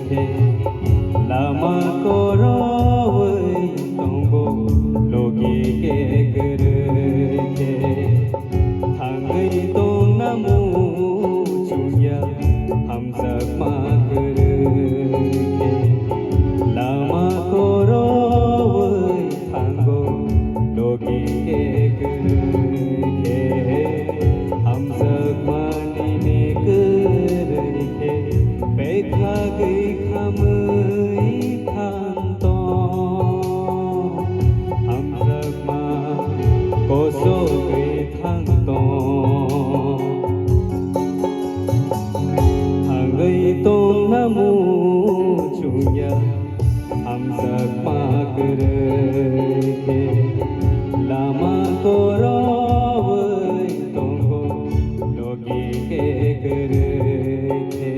ke lama koroi tongo logi ke gerke thangai tong namu chuya hamza ma gerke lama koroi thango logi ke gerke hamza ma ni gerke bekha gei khamai thanto hamza ma koso gei thanto thangai tong namu chuya hamza ma gerke lama koroi tongo logi ke gerke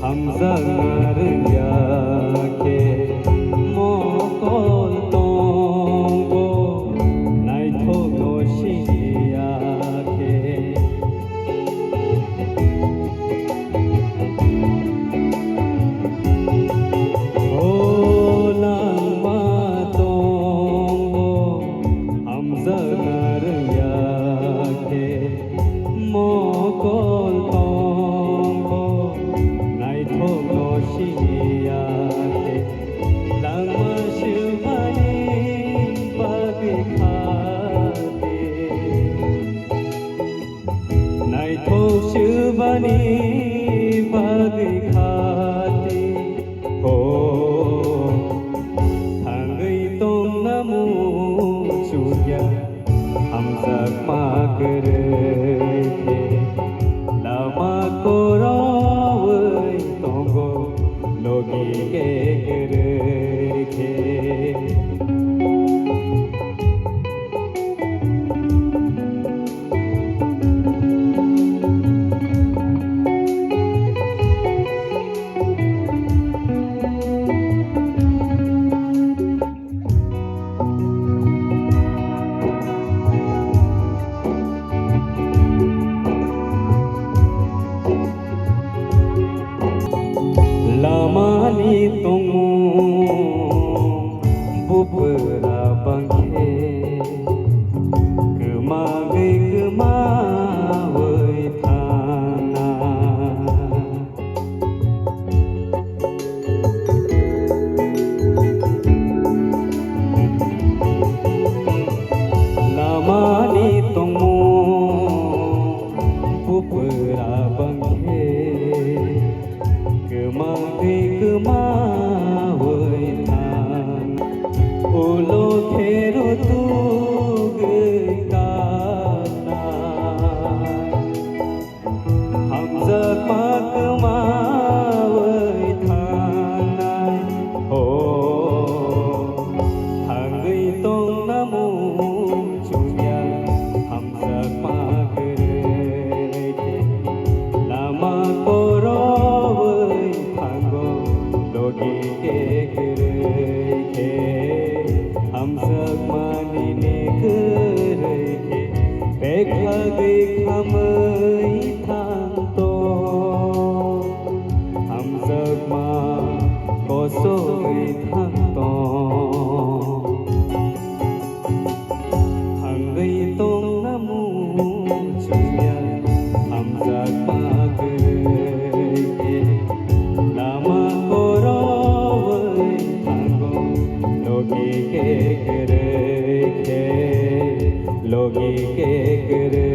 hamza ngarya ke mokol tongo nai tho no shiya ke o lama tongo hamza ngarya ke mokol tongo no shiya ke lama shivani bagi khate nai tho shivani bagi khate ho thangai tong namu chuya hamza ma gerke lama koroi tongo logi ke gerke lama ni tongu bubera bangke kema gei kema wei thana lama ni tongu bubera bangke kema gei kema wei than ulo thero tu gei ta na hamza ma kema wei than ho thangai tong namu chuya hamza ma gerke lama koroi logi ke gerke hamza mani ne gerke bekha gei khamai thanto hamza ma koso gei thanto thangai tong namu chuya hamza ma gerke lama koroi thango logi ke gerke logi ke gerke